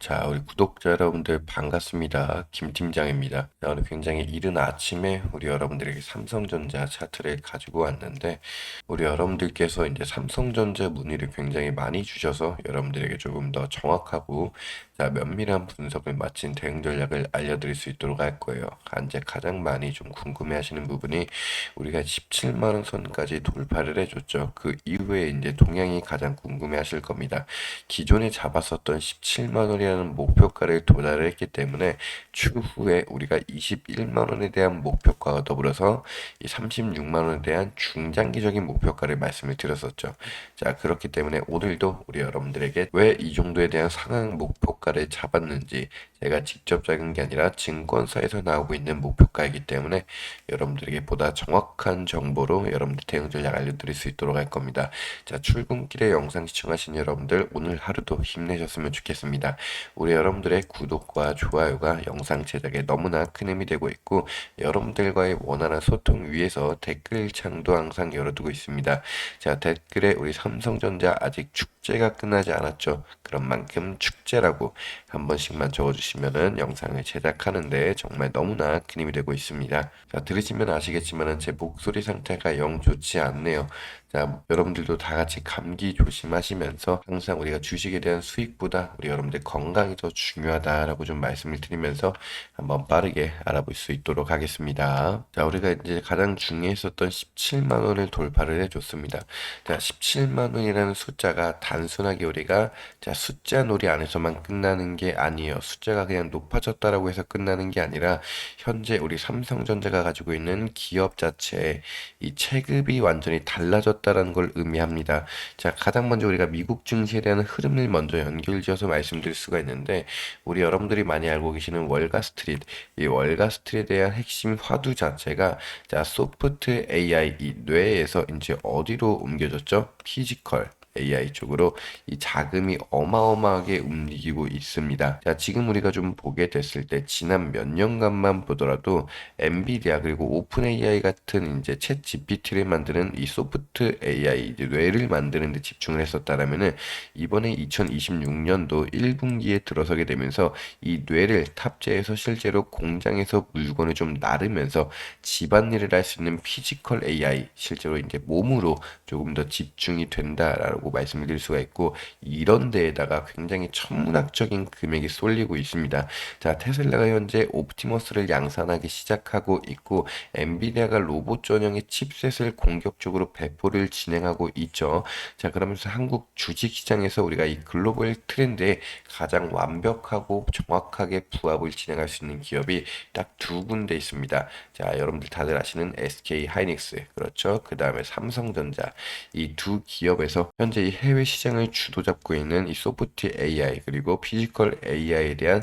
자, 우리 구독자 여러분들 반갑습니다. 김 팀장입니다. 자, 오늘 굉장히 이른 아침에 우리 여러분들에게 삼성전자 차트를 가지고 왔는데, 우리 여러분들께서 이제 삼성전자 문의를 굉장히 많이 주셔서 여러분들에게 조금 더 정확하고 면밀한 분석을 마친 대응 전략을 알려드릴 수 있도록 할 거예요. 이제 가장 많이 좀 궁금해하시는 부분이 우리가 17만 원 선까지 돌파를 해줬죠. 그 이후에 이제 동향이 가장 궁금해하실 겁니다. 기존에 잡았었던 17만 원이라는 목표가를 도달을 했기 때문에 추후에 우리가 21만 원에 대한 목표가와 더불어서 이 36만 원에 대한 중장기적인 목표가를 말씀을 드렸었죠. 자, 그렇기 때문에 오늘도 우리 여러분들에게 왜 이 정도에 대한 상향 목표가를 잡았는지 제가 직접 잡은 게 아니라 증권사에서 나오고 있는 목표가이기 때문에 여러분들에게 보다 정확한 정보로 여러분들 대응 전략 알려드릴 수 있도록 할 겁니다. 자, 출근길에 영상 시청하신 여러분들 오늘 하루도 힘내셨으면 좋겠습니다. 우리 여러분들의 구독과 좋아요가 영상 제작에 너무나 큰 힘이 되고 있고 여러분들과의 원활한 소통 위해서 댓글창도 항상 열어두고 있습니다. 자, 댓글에 우리 삼성전자 아직 축제가 끝나지 않았죠. 그런 만큼 축제라고 한 번씩만 적어주시면은 영상을 제작하는데 정말 너무나 큰 힘이 되고 있습니다. 자, 들으시면 아시겠지만은 제 목소리 상태가 영 좋지 않네요. 자, 여러분들도 다 같이 감기 조심하시면서 항상 우리가 주식에 대한 수익보다 우리 여러분들 건강이 더 중요하다라고 좀 말씀을 드리면서 한번 빠르게 알아볼 수 있도록 하겠습니다. 자, 우리가 이제 가장 중요했었던 17만 원을 돌파를 해줬습니다. 자, 17만 원이라는 숫자가 단순하게 우리가 숫자 놀이 안에서만 끝나는 게 아니에요. 숫자가 그냥 높아졌다라고 해서 끝나는 게 아니라 현재 우리 삼성전자가 가지고 있는 기업 자체의 이 체급이 완전히 달라졌다라는 걸 의미합니다. 자, 가장 먼저 우리가 미국 증시에 대한 흐름을 먼저 연결지어서 말씀드릴 수가 있는데 우리 여러분들이 많이 알고 계시는 월가스트리트, 이 월가스트리트에 대한 핵심 화두 자체가 소프트 AI, 이 뇌에서 이제 어디로 옮겨졌죠? 피지컬 AI 쪽으로 이 자금이 어마어마하게 움직이고 있습니다. 자, 지금 우리가 좀 보게 됐을 때 지난 몇 년간만 보더라도 엔비디아 그리고 오픈 AI 같은 이제 챗 GPT를 만드는 이 소프트 AI 이제 뇌를 만드는 데 집중을 했었다라면은 이번에 2026년도 1분기에 들어서게 되면서 이 뇌를 탑재해서 실제로 공장에서 물건을 좀 나르면서 집안일을 할 수 있는 피지컬 AI 실제로 이제 몸으로 조금 더 집중이 된다라고 말씀을 드릴 수가 있고 이런 데에다가 굉장히 천문학적인 금액이 쏠리고 있습니다. 자, 테슬라가 현재 옵티머스를 양산하기 시작하고 있고 엔비디아가 로봇 전용의 칩셋을 공격적으로 배포를 진행하고 있죠. 자, 그러면서 한국 주식시장에서 우리가 이 글로벌 트렌드에 가장 완벽하고 정확하게 부합을 진행할 수 있는 기업이 딱 두 군데 있습니다. 자, 여러분들 다들 아시는 SK 하이닉스, 그렇죠? 그 다음에 삼성전자. 이 두 기업에서 현재 이 해외 시장을 주도 잡고 있는 이 소프트 AI 그리고 피지컬 AI에 대한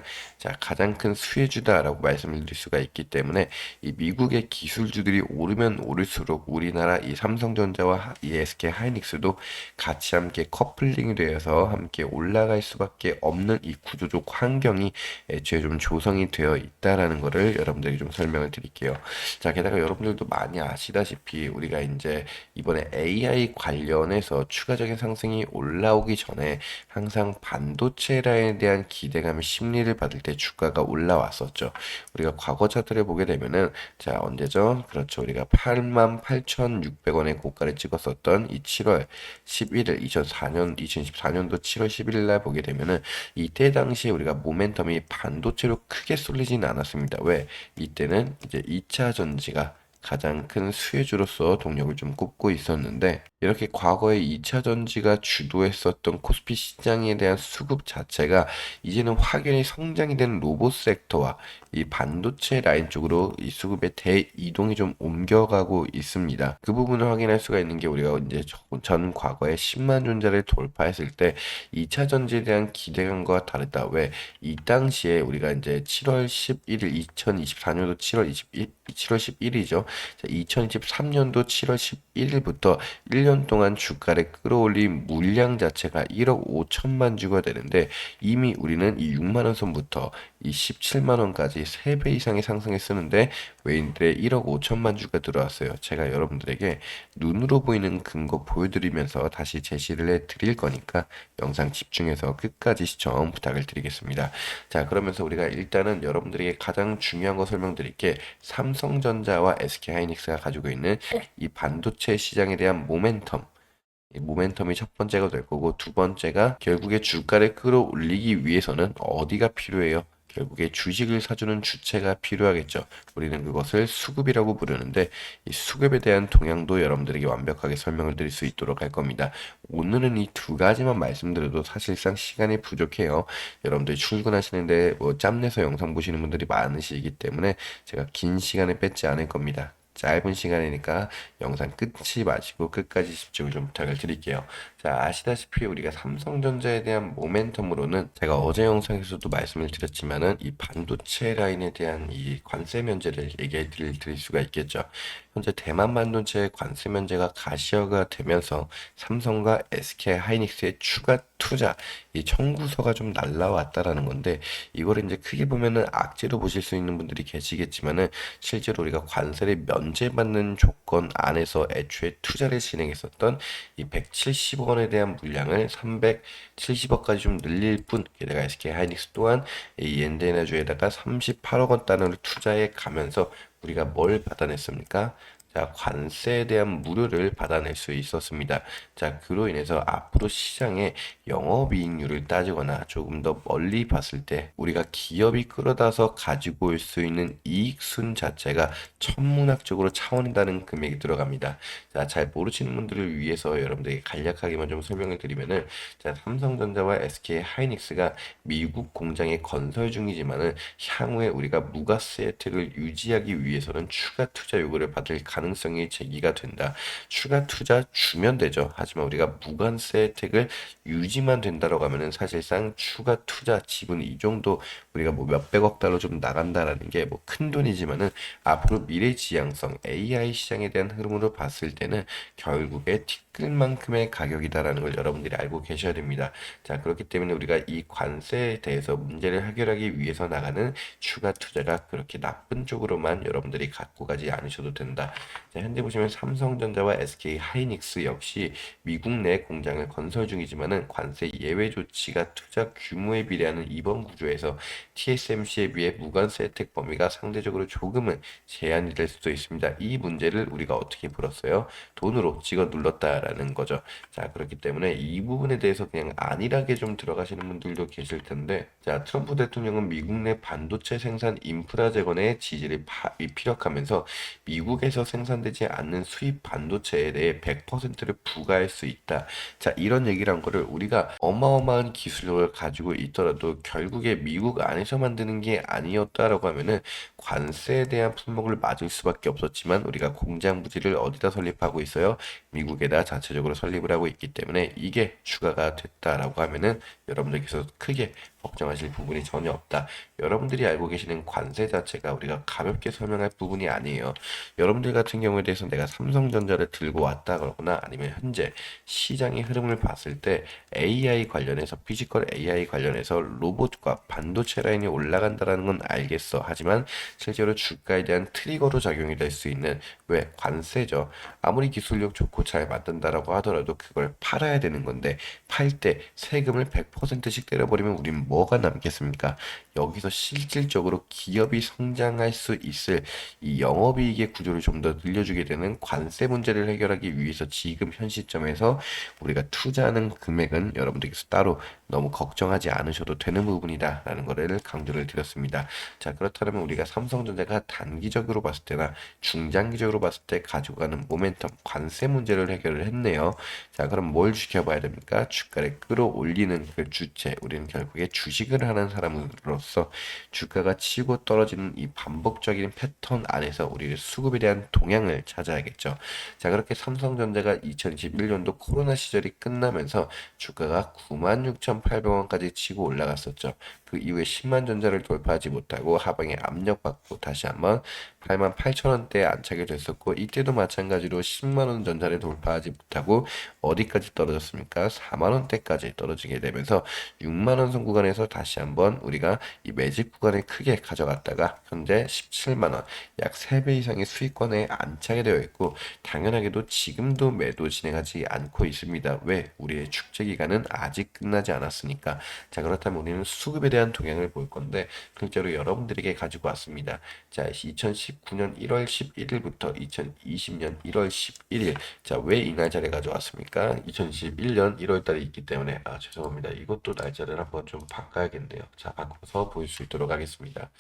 가장 큰 수혜주다라고 말씀을 드릴 수가 있기 때문에 이 미국의 기술주들이 오르면 오를수록 우리나라 이 삼성전자와 이 SK 하이닉스도 같이 함께 커플링이 되어서 함께 올라갈 수밖에 없는 이 구조적 환경이 애초에 좀 조성이 되어 있다라는 거를 여러분들에게 좀 설명을 드릴게요. 자, 게다가 여러분들도 많이 아시다시피 우리가 이제 이번에 AI 관련해서 추가적인 상승이 올라오기 전에 항상 반도체라에 대한 기대감의 심리를 받을 때 주가가 올라왔었죠. 우리가 과거 차트를 보게 되면은 언제죠? 그렇죠. 우리가 88,600원의 고가를 찍었었던 이 7월 11일 2014년도 7월 11일 날 보게 되면은 이때 당시에 우리가 모멘텀이 반도체로 크게 쏠리진 않았습니다. 왜? 이때는 이제 2차 전지가 가장 큰 수혜주로서 동력을 좀 꼽고 있었는데 이렇게 과거에 2차 전지가 주도했었던 코스피 시장에 대한 수급 자체가 이제는 확연히 성장이 된 로봇 섹터와 이 반도체 라인 쪽으로 이 수급의 대이동이 좀 옮겨가고 있습니다. 그 부분을 확인할 수가 있는 게 우리가 이제 전 과거에 10만 존자를 돌파했을 때 2차 전지에 대한 기대감과 다르다. 왜? 이 당시에 우리가 이제 7월 11일 2024년도 7월 11일이죠. 2023년도 7월 11일부터 1년 17년 동안 주가를 끌어올린 물량 자체가 1억 5천만 주가 되는데 이미 우리는 이 6만 원 선부터 이 17만 원까지 3배 이상의 상승을 쓰는데 외인들의 1억 5천만 주가 들어왔어요. 제가 여러분들에게 눈으로 보이는 근거 보여드리면서 다시 제시를 해드릴 거니까 영상 집중해서 끝까지 시청 부탁을 드리겠습니다. 자, 그러면서 우리가 일단은 여러분들에게 가장 중요한 거 설명드릴게, 삼성전자와 SK하이닉스가 가지고 있는 이 반도체 시장에 대한 모멘텀, 이 모멘텀이 첫 번째가 될 거고, 두 번째가 결국에 주가를 끌어올리기 위해서는 어디가 필요해요? 결국에 주식을 사주는 주체가 필요하겠죠. 우리는 그것을 수급이라고 부르는데 이 수급에 대한 동향도 여러분들에게 완벽하게 설명을 드릴 수 있도록 할 겁니다. 오늘은 이 두 가지만 말씀드려도 사실상 시간이 부족해요. 여러분들이 출근하시는데 뭐 짬내서 영상 보시는 분들이 많으시기 때문에 제가 긴 시간을 뺏지 않을 겁니다. 짧은 시간이니까 영상 끊지 마시고 끝까지 집중을 좀 부탁을 드릴게요. 자, 아시다시피 우리가 삼성전자에 대한 모멘텀으로는 제가 어제 영상에서도 말씀을 드렸지만은 이 반도체 라인에 대한 이 관세 면제를 얘기해 드릴 수가 있겠죠. 현재 대만 반도체 관세 면제가 가시화가 되면서 삼성과 SK 하이닉스의 추가 투자, 이 청구서가 좀 날라왔다라는 건데, 이거를 이제 크게 보면은 악재로 보실 수 있는 분들이 계시겠지만은 실제로 우리가 관세를 면제받는 조건 안에서 애초에 투자를 진행했었던 이 170억 원에 대한 물량을 370억까지 좀 늘릴 뿐, 게다가 SK 하이닉스 또한 이 엔데나주에다가 38억 원 단위로 투자해 가면서 우리가 뭘 받아냈습니까? 자, 관세에 대한 무료를 받아낼 수 있었습니다. 자, 그로 인해서 앞으로 시장에 영업이익률을 따지거나 조금 더 멀리 봤을 때 우리가 기업이 끌어다서 가지고 올 수 있는 이익순 자체가 천문학적으로 차원이 다른 금액이 들어갑니다. 자, 잘 모르시는 분들을 위해서 여러분들에게 간략하게만 좀 설명을 드리면은, 자, 삼성전자와 SK 하이닉스가 미국 공장에 건설 중이지만은 향후에 우리가 무가세 혜택을 유지하기 위해서는 추가 투자 요구를 받을 가능성이 제기가 된다. 추가 투자 주면 되죠. 하지만 우리가 무관세 혜택을 유지만 된다라고 하면은 사실상 추가 투자 지분 이 정도 우리가 뭐 몇백억 달러 좀 나간다라는 게 뭐 큰 돈이지만은 앞으로 미래 지향성 AI 시장에 대한 흐름으로 봤을 때는 결국에 티끌만큼의 가격이다라는 걸 여러분들이 알고 계셔야 됩니다. 자, 그렇기 때문에 우리가 이 관세에 대해서 문제를 해결하기 위해서 나가는 추가 투자가 그렇게 나쁜 쪽으로만 여러분들이 갖고 가지 않으셔도 된다. 자, 현재 보시면 삼성전자와 SK 하이닉스 역시 미국 내 공장을 건설 중이지만은 관세 예외 조치가 투자 규모에 비례하는 이번 구조에서 TSMC에 비해 무관세 혜택 범위가 상대적으로 조금은 제한이 될 수도 있습니다. 이 문제를 우리가 어떻게 풀었어요? 돈으로 찍어 눌렀다라는 거죠. 자, 그렇기 때문에 이 부분에 대해서 그냥 안일하게 좀 들어가시는 분들도 계실 텐데, 자, 트럼프 대통령은 미국 내 반도체 생산 인프라 재건에 지지를 피력하면서 미국에서 생산되지 않는 수입 반도체에 대해 100%를 부과할 수 있다. 자, 이런 얘기를 한 거를 우리가 어마어마한 기술력을 가지고 있더라도 결국에 미국 안에서 만드는 게 아니었다라고 하면은 관세에 대한 품목을 맞을 수밖에 없었지만 우리가 공장 부지를 어디다 설립하고 있어요? 미국에다 자체적으로 설립을 하고 있기 때문에 이게 추가가 됐다라고 하면은 여러분들께서 크게 걱정하실 부분이 전혀 없다. 여러분들이 알고 계시는 관세 자체가 우리가 가볍게 설명할 부분이 아니에요. 여러분들 같은 경우에 대해서 내가 삼성전자를 들고 왔다 그러거나 아니면 현재 시장의 흐름을 봤을 때 AI 관련해서 피지컬 AI 관련해서 로봇과 반도체 라인이 올라간다라는 건 알겠어. 하지만 실제로 주가에 대한 트리거로 작용이 될 수 있는, 왜? 관세죠. 아무리 기술력 좋고 잘 만든다라고 하더라도 그걸 팔아야 되는 건데 팔 때 세금을 100%씩 때려버리면 우린 뭐가 남겠습니까? 여기서 실질적으로 기업이 성장할 수 있을 이 영업이익의 구조를 좀 더 늘려주게 되는 관세 문제를 해결하기 위해서 지금 현 시점에서 우리가 투자하는 금액은 여러분들께서 따로 너무 걱정하지 않으셔도 되는 부분이다라는 거를 강조를 드렸습니다. 자, 그렇다면 우리가 삼성전자가 단기적으로 봤을 때나 중장기적으로 봤을 때 가지고 가는 모멘텀 관세 문제를 해결을 했네요. 자, 그럼 뭘 지켜봐야 됩니까? 주가를 끌어올리는 그 주체, 우리는 결국에 주식을 하는 사람으로서 주가가 치고 떨어지는 이 반복적인 패턴 안에서 우리의 수급에 대한 동향을 찾아야겠죠. 자, 그렇게 삼성전자가 2021년도 코로나 시절이 끝나면서 주가가 96,800원까지 치고 올라갔었죠. 그 이후에 10만 전자를 돌파하지 못하고 하방에 압력받고 다시 한번 88,000원대에 안착이 됐었고 이때도 마찬가지로 10만원 전자를 돌파하지 못하고 어디까지 떨어졌습니까? 4만원대까지 떨어지게 되면서 6만원 선 구간에서 다시 한번 우리가 이 매집 구간을 크게 가져갔다가 현재 17만원 약 3배 이상의 수익권에 안착이 되어 있고 당연하게도 지금도 매도 진행하지 않고 있습니다. 왜? 우리의 축제 기간은 아직 끝나지 않았으니까. 자, 그렇다면 우리는 수급에 대한 동향을 볼 건데 실제로 여러분들에게 가지고 왔습니다. 자, 2019년 1월 11일부터 2020년 1월 11일. 자, 왜 이 날짜를 가져왔습니까? 2021년 1월 달에 있기 때문에 죄송합니다. 이것도 날짜를 한번 좀 바꿔야겠네요. 자, 바꿔서 보일 수 있도록 하겠습니다.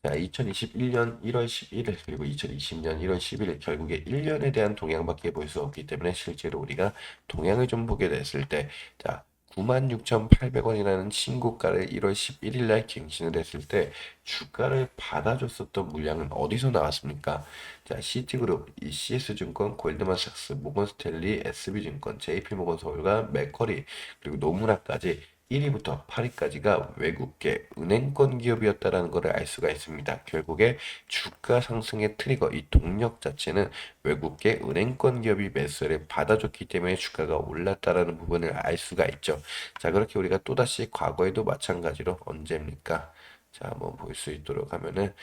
자, 2021년 1월 11일 그리고 2020년 1월 11일 결국에 1년에 대한 동향밖에 볼 수 없기 때문에 실제로 우리가 동향을 좀 보게 됐을 때 자, 96,800원이라는 신고가를 1월 11일 날 갱신을 했을 때 주가를 받아줬었던 물량은 어디서 나왔습니까? 자, 시티그룹, 이 CS증권, 골드만삭스, 모건스탠리, SB증권, JP모건서울과 맥쿼리 그리고 노무라까지 1위부터 8위까지가 외국계 은행권 기업이었다라는 것을 알 수가 있습니다. 결국에 주가 상승의 트리거, 이 동력 자체는 외국계 은행권 기업이 매수를 받아줬기 때문에 주가가 올랐다라는 부분을 알 수가 있죠. 자, 그렇게 우리가 또다시 과거에도 마찬가지로 언제입니까? 자, 한번 볼 수 있도록 하면은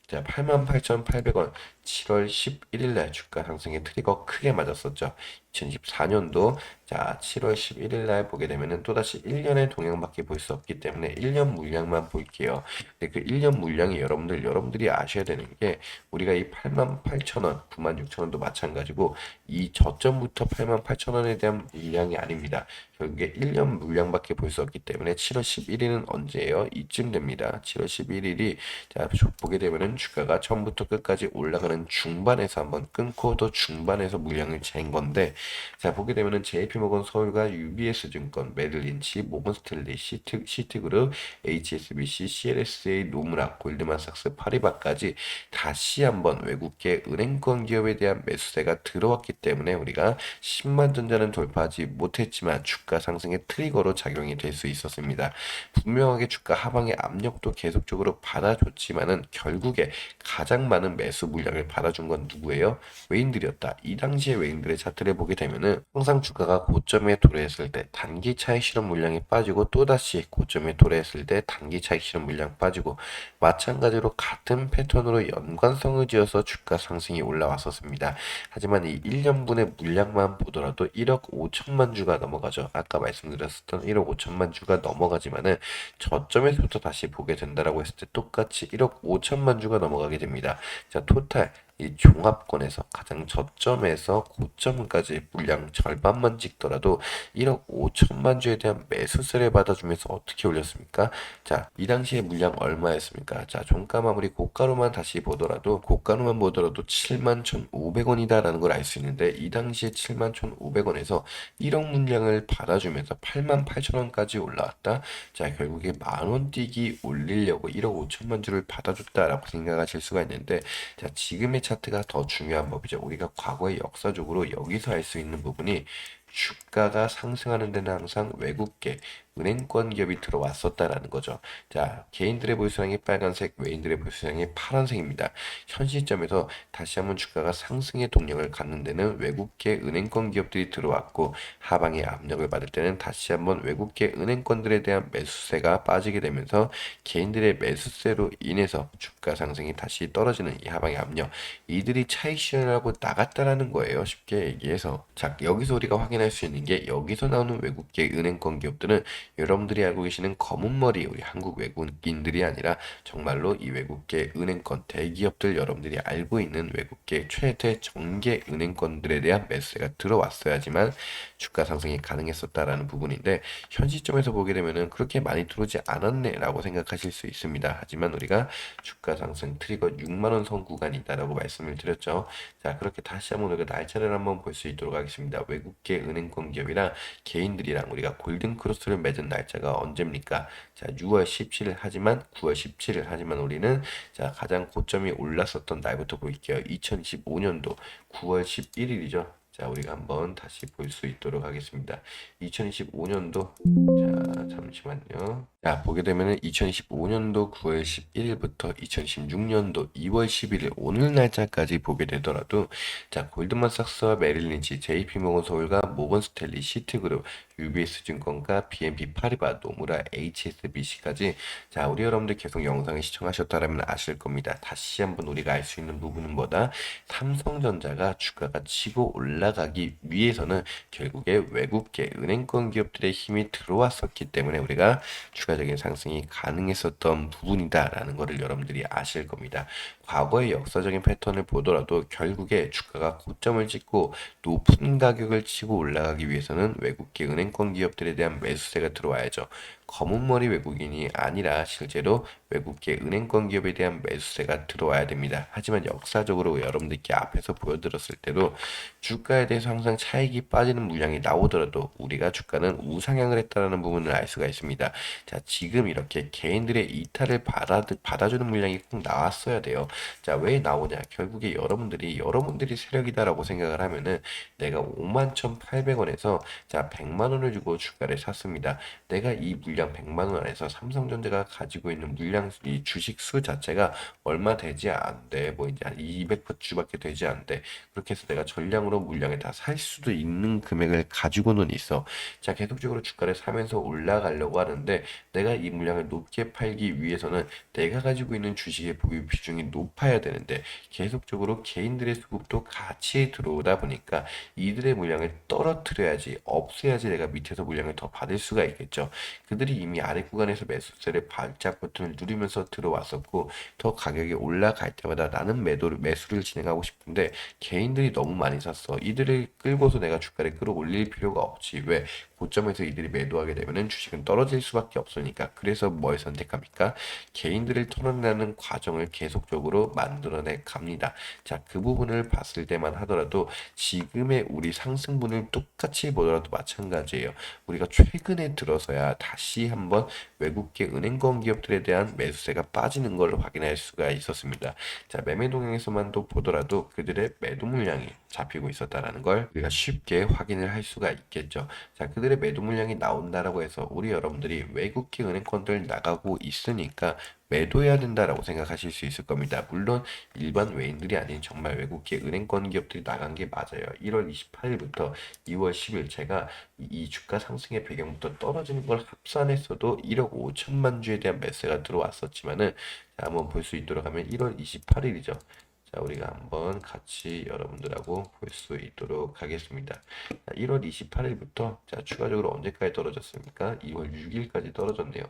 자, 88,800원 7월 11일 날 주가 상승의 트리거 크게 맞았었죠. 2024년도 자, 7월 11일 날 보게 되면은 또다시 1년의 동향밖에 볼 수 없기 때문에 1년 물량만 볼게요. 근데 그 1년 물량이 여러분들이 아셔야 되는 게 우리가 이 88,000원, 96,000원도 마찬가지고 이 저점부터 88,000원에 대한 물량이 아닙니다. 결국에 1년 물량밖에 볼 수 없기 때문에 7월 11일은 언제예요? 이쯤 됩니다. 7월 11일이 자, 보게 되면은 주가가 처음부터 끝까지 올라가는 중반에서 한번 끊고 또 중반에서 물량을 잰 건데 자, 보게 되면은 JP모건 서울과 UBS증권, 메릴린치, 모건스탠리, 시티그룹, HSBC, CLSA, 노무라, 골드만삭스, 파리바까지 다시 한번 외국계 은행권 기업에 대한 매수세가 들어왔기 때문에 우리가 10만 전자는 돌파하지 못했지만 주가 상승의 트리거로 작용이 될 수 있었습니다. 분명하게 주가 하방의 압력도 계속적으로 받아줬지만은 결국에 가장 많은 매수 물량을 받아준 건 누구예요? 외인들이었다. 이 당시에 외인들의 차트를 보게 되면은 항상 주가가 고점에 도래했을 때 단기 차익 실현 물량이 빠지고 또다시 고점에 도래했을 때 단기 차익 실현 물량 빠지고 마찬가지로 같은 패턴으로 연관성을 지어서 주가 상승이 올라왔었습니다. 하지만 이 1년분의 물량만 보더라도 1억 5천만 주가 넘어가죠. 아까 말씀드렸었던 1억 5천만 주가 넘어가지만은 저점에서부터 다시 보게 된다라고 했을 때 똑같이 1억 5천만 주가 넘어가게 됩니다. 자, 토탈 이 종합권에서 가장 저점에서 고점까지 물량 절반만 찍더라도 1억 5천만 주에 대한 매수세를 받아주면서 어떻게 올렸습니까? 자, 이 당시에 물량 얼마였습니까? 자, 종가 마무리 고가로만 다시 보더라도 고가로만 보더라도 7만 1,500원이다라는 걸 알 수 있는데 이 당시에 7만 1,500원에서 1억 물량을 받아주면서 8만 8천원까지 올라왔다. 자, 결국에 만원 뛰기 올리려고 1억 5천만 주를 받아줬다라고 생각하실 수가 있는데 자, 지금의 차트가 더 중요한 법이죠. 우리가 과거의 역사적으로 여기서 알 수 있는 부분이 주가가 상승하는 데는 항상 외국계 은행권 기업이 들어왔었다라는 거죠. 자, 개인들의 보유수량이 빨간색, 외인들의 보유수량이 파란색입니다. 현 시점에서 다시 한번 주가가 상승의 동력을 갖는 데는 외국계 은행권 기업들이 들어왔고 하방의 압력을 받을 때는 다시 한번 외국계 은행권들에 대한 매수세가 빠지게 되면서 개인들의 매수세로 인해서 주가 상승이 다시 떨어지는 이 하방의 압력 이들이 차익 실현을 하고 나갔다라는 거예요. 쉽게 얘기해서 자, 여기서 우리가 확인할 수 있는 게 여기서 나오는 외국계 은행권 기업들은 여러분들이 알고 계시는 검은머리 우리 한국 외국인들이 아니라 정말로 이 외국계 은행권 대기업들 여러분들이 알고 있는 외국계 최대 정계 은행권들에 대한 매수세가 들어왔어야지만 주가 상승이 가능했었다라는 부분인데 현 시점에서 보게 되면은 그렇게 많이 들어오지 않았네라고 생각하실 수 있습니다. 하지만 우리가 주가 상승 트리거 6만 원 선 구간이다라고 말씀을 드렸죠. 자, 그렇게 다시 한번 우리가 날짜를 한번 볼 수 있도록 하겠습니다. 외국계 은행권 기업이랑 개인들이랑 우리가 골든 크로스를 맺은 날짜가 언제입니까? 자, 6월 17일 하지만 9월 17일 하지만 우리는 자, 가장 고점이 올랐었던 날부터 볼게요. 2025년도 9월 11일이죠. 자, 우리가 한번 다시 볼 수 있도록 하겠습니다. 2025년도, 자, 잠시만요. 자, 보게 되면은 2025년도 9월 11일부터 2016년도 2월 11일 오늘 날짜까지 보게 되더라도, 자, 골드만삭스와 메릴린치, JP모건 서울과 모건 스탠리, 시티그룹, UBS 증권가, BNP 파리바, 노무라, HSBC까지, 자, 우리 여러분들 계속 영상을 시청하셨다면 아실 겁니다. 다시 한번 우리가 알 수 있는 부분은 뭐다? 삼성전자가 주가가 치고 올라가기 위해서는 결국에 외국계 은행권 기업들의 힘이 들어왔었기 때문에 우리가 추가적인 상승이 가능했었던 부분이다라는 것을 여러분들이 아실 겁니다. 과거의 역사적인 패턴을 보더라도 결국에 주가가 고점을 찍고 높은 가격을 치고 올라가기 위해서는 외국계 은행권 기업들에 대한 매수세가 들어와야죠. 검은머리 외국인이 아니라 실제로 외국계 은행권 기업에 대한 매수세가 들어와야 됩니다. 하지만 역사적으로 여러분들께 앞에서 보여드렸을 때도 주가에 대해서 항상 차익이 빠지는 물량이 나오더라도 우리가 주가는 우상향을 했다는 부분을 알 수가 있습니다. 자, 지금 이렇게 개인들의 이탈을 받아주는 물량이 꼭 나왔어야 돼요. 자, 왜 나오냐? 결국에 여러분들이 세력이다라고 생각을 하면은 내가 51,800원에서 자, 100만 원을 주고 주가를 샀습니다. 내가 이 물량 100만 원 안에서 삼성전자가 가지고 있는 물량 이 주식 수 자체가 얼마 되지 않대. 뭐 이제 한 200주밖에 되지 않대. 그렇게 해서 내가 전량으로 물량을 다 살 수도 있는 금액을 가지고는 있어. 자, 계속적으로 주가를 사면서 올라가려고 하는데 내가 이 물량을 높게 팔기 위해서는 내가 가지고 있는 주식의 보유 비중이 높아야 되는데 계속적으로 개인들의 수급도 같이 들어오다 보니까 이들의 물량을 떨어뜨려야지, 없애야지 내가 밑에서 물량을 더 받을 수가 있겠죠. 그들이 이미 아래 구간에서 매수세를 발작 버튼을 누르면서 들어왔었고 더 가격이 올라갈 때마다 나는 매수를 진행하고 싶은데 개인들이 너무 많이 샀어. 이들을 끌고서 내가 주가를 끌어올릴 필요가 없지. 왜? 고점에서 이들이 매도하게 되면은 주식은 떨어질 수밖에 없으니까. 그래서 뭘 선택합니까? 개인들을 털어내는 과정을 계속적으로 만들어내 갑니다. 자, 그 부분을 봤을 때만 하더라도 지금의 우리 상승분을 똑같이 보더라도 마찬가지예요. 우리가 최근에 들어서야 다시 한번 외국계 은행권 기업들에 대한 매수세가 빠지는 걸 확인할 수가 있었습니다. 자, 매매 동향에서만도 보더라도 그들의 매도 물량이 잡히고 있었다라는 걸 우리가 쉽게 확인을 할 수가 있겠죠. 자, 그들의 매도 물량이 나온다라고 해서 우리 여러분들이 외국계 은행권들 나가고 있으니까 매도해야 된다라고 생각하실 수 있을 겁니다. 물론 일반 외인들이 아닌 정말 외국계 은행권 기업들이 나간 게 맞아요. 1월 28일부터 2월 10일 제가 이 주가 상승의 배경부터 떨어지는 걸 합산했어도 1억 5천만 주에 대한 매수가 들어왔었지만은 자, 한번 볼 수 있도록 하면 1월 28일이죠. 자, 우리가 한번 같이 여러분들하고 볼 수 있도록 하겠습니다. 자, 1월 28일부터 자, 추가적으로 언제까지 떨어졌습니까? 2월 6일까지 떨어졌네요.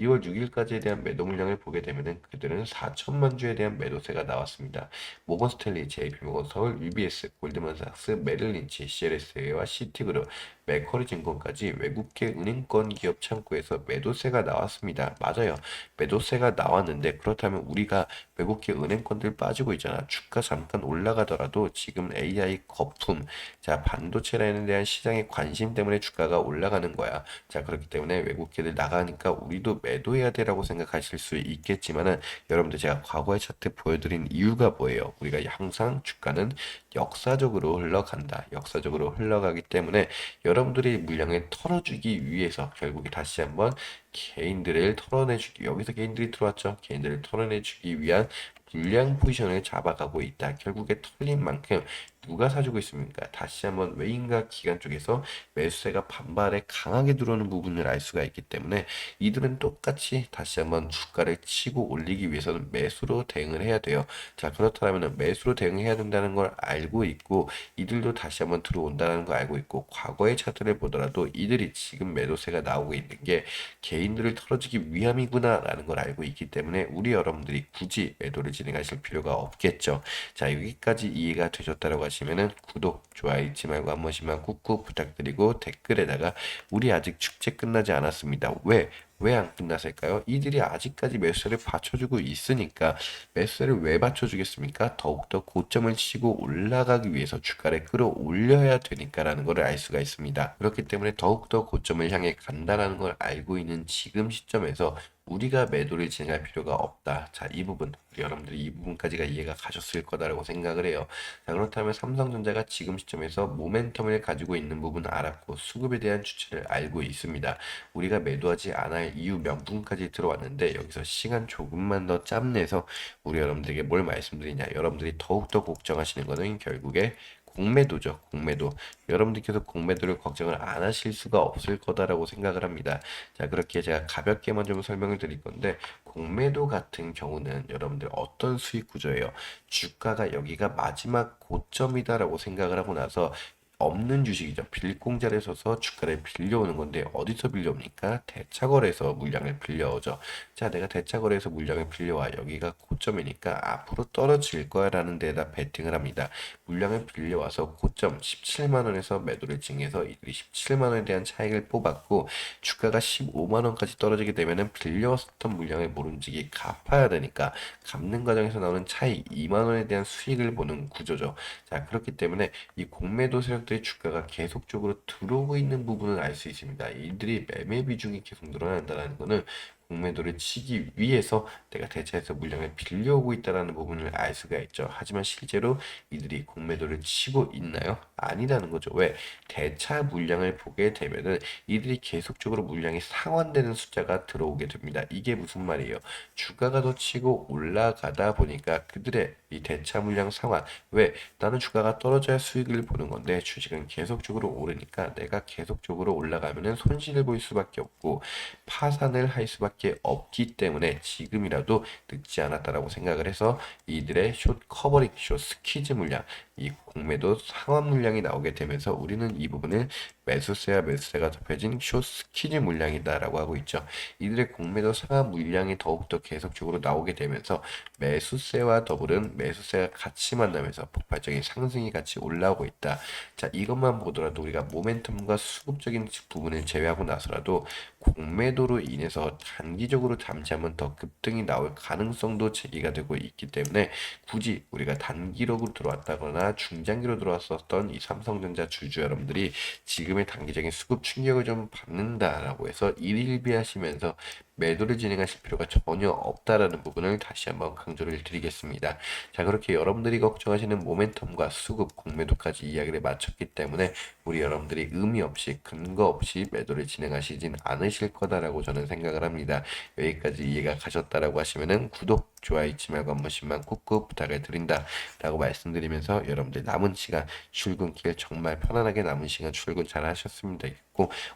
2월 6일까지에 대한 매도 물량을 보게 되면은 그들은 4천만 주에 대한 매도세가 나왔습니다. 모건 스탠리, JP모건 서울, UBS, 골드만삭스, 메릴린치, CLSA와 시티그룹, 맥쿼리 증권까지 외국계 은행권 기업 창구에서 매도세가 나왔습니다. 맞아요. 매도세가 나왔는데 그렇다면 우리가 외국계 은행권들 빠지고 있잖아. 주가 잠깐 올라가더라도 지금 AI 거품, 자, 반도체 라인에 대한 시장의 관심 때문에 주가가 올라가는 거야. 자, 그렇기 때문에 외국계들 나가니까 우리도 매도해야 되라고 생각하실 수 있겠지만은 여러분들 제가 과거의 차트 보여드린 이유가 뭐예요? 우리가 항상 주가는 역사적으로 흘러간다. 역사적으로 흘러가기 때문에 여러분들이 물량을 털어주기 위해서 결국에 다시 한번 개인들을 털어내주기, 여기서 개인들이 들어왔죠. 개인들을 털어내주기 위한 불량 포지션을 잡아가고 있다. 결국에 털린 만큼 누가 사주고 있습니까? 다시 한번 외인과 기관 쪽에서 매수세가 반발에 강하게 들어오는 부분을 알 수가 있기 때문에 이들은 똑같이 다시 한번 주가를 치고 올리기 위해서는 매수로 대응을 해야 돼요. 자, 그렇다면 매수로 대응해야 된다는 걸 알고 있고 이들도 다시 한번 들어온다는 걸 알고 있고 과거의 차트를 보더라도 이들이 지금 매도세가 나오고 있는 게 개인들을 털어주기 위함이구나라는 걸 알고 있기 때문에 우리 여러분들이 굳이 매도를 진행하실 필요가 없겠죠. 자, 여기까지 이해가 되셨다고 하시면은 구독, 좋아요 잊지 말고 한 번씩만 꾹꾹 부탁드리고 댓글에다가 우리 아직 축제 끝나지 않았습니다. 왜 안 끝났을까요? 이들이 아직까지 매수세를 받쳐주고 있으니까 매수세를 왜 받쳐주겠습니까? 더욱더 고점을 치고 올라가기 위해서 주가를 끌어올려야 되니까라는 것을 알 수가 있습니다. 그렇기 때문에 더욱더 고점을 향해 간다라는 걸 알고 있는 지금 시점에서 우리가 매도를 진행할 필요가 없다. 자, 이 부분, 우리 여러분들이 이 부분까지가 이해가 가셨을 거다라고 생각을 해요. 자, 그렇다면 삼성전자가 지금 시점에서 모멘텀을 가지고 있는 부분을 알았고 수급에 대한 추세를 알고 있습니다. 우리가 매도하지 않을 이유 명분까지 들어왔는데 여기서 시간 조금만 더 짬내서 우리 여러분들에게 뭘 말씀드리냐. 여러분들이 더욱더 걱정하시는 거는 결국에 공매도죠. 공매도. 여러분들께서 공매도를 걱정을 안 하실 수가 없을 거다라고 생각을 합니다. 자, 그렇게 제가 가볍게만 좀 설명을 드릴 건데, 공매도 같은 경우는 여러분들 어떤 수익 구조예요? 주가가 여기가 마지막 고점이다라고 생각을 하고 나서 없는 주식이죠. 빌공자를 서서 주가를 빌려오는 건데 어디서 빌려옵니까? 대차거래에서 물량을 빌려오죠. 자, 내가 대차거래에서 물량을 빌려와 여기가 고점이니까 앞으로 떨어질 거야 라는 데다 베팅을 합니다. 물량을 빌려와서 고점 17만 원에서 매도를 증해서 이들이 17만 원에 대한 차익을 뽑았고 주가가 15만 원까지 떨어지게 되면은 빌려왔었던 물량을 모름지기 갚아야 되니까 갚는 과정에서 나오는 차익 2만 원에 대한 수익을 보는 구조죠. 자, 그렇기 때문에 이 공매도 세력들의 주가가 계속적으로 들어오고 있는 부분을 알 수 있습니다. 이들이 매매 비중이 계속 늘어난다는 것은 공매도를 치기 위해서 내가 대차에서 물량을 빌려오고 있다는 부분을 알 수가 있죠. 하지만 실제로 이들이 공매도를 치고 있나요? 아니라는 거죠. 왜? 대차 물량을 보게 되면은 이들이 계속적으로 물량이 상환되는 숫자가 들어오게 됩니다. 이게 무슨 말이에요? 주가가 더 치고 올라가다 보니까 그들의 이 대차 물량 상환. 왜? 나는 주가가 떨어져야 수익을 보는 건데 주식은 계속적으로 오르니까 내가 계속적으로 올라가면은 손실을 볼 수밖에 없고 파산을 할 수밖에 없기 때문에 지금이라도 늦지 않았다라고 생각을 해서 이들의 숏 커버링, 숏 스퀴즈 물량, 이 공매도 상환 물량이 나오게 되면서 우리는 이 부분을 매수세와 매수세가 덮여진 숏 스퀴즈 물량이다라고 하고 있죠. 이들의 공매도 상환 물량이 더욱더 계속적으로 나오게 되면서 매수세와 더불은 매수세가 같이 만나면서 폭발적인 상승이 같이 올라오고 있다. 자, 이것만 보더라도 우리가 모멘텀과 수급적인 부분을 제외하고 나서라도 공매도로 인해서 단기적으로 잠시하면 더 급등이 나올 가능성도 제기가 되고 있기 때문에 굳이 우리가 단기로 들어왔다거나 중장기로 들어왔었던 이 삼성전자 주주 여러분들이 지금의 단기적인 수급 충격을 좀 받는다라고 해서 일일비하시면서 매도를 진행하실 필요가 전혀 없다라는 부분을 다시 한번 강조를 드리겠습니다. 자, 그렇게 여러분들이 걱정하시는 모멘텀과 수급, 공매도까지 이야기를 마쳤기 때문에 우리 여러분들이 의미 없이 근거 없이 매도를 진행하시진 않으실 거다라고 저는 생각을 합니다. 여기까지 이해가 가셨다라고 하시면은 구독, 좋아요 잊지 말고 한 번씩만 꾹꾹 부탁을 드린다 라고 말씀드리면서 여러분들 남은 시간 출근길 정말 편안하게 남은 시간 출근 잘 하셨습니다.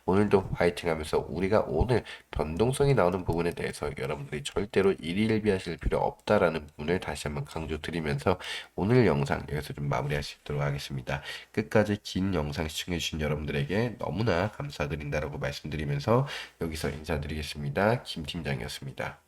오늘도 화이팅 하면서 우리가 오늘 변동성이 나오는 부분에 대해서 여러분들이 절대로 일일비하실 필요 없다라는 부분을 다시 한번 강조드리면서 오늘 영상 여기서 좀 마무리할 수 있도록 하겠습니다. 끝까지 긴 영상 시청해주신 여러분들에게 너무나 감사드린다라고 말씀드리면서 여기서 인사드리겠습니다. 김 팀장이었습니다.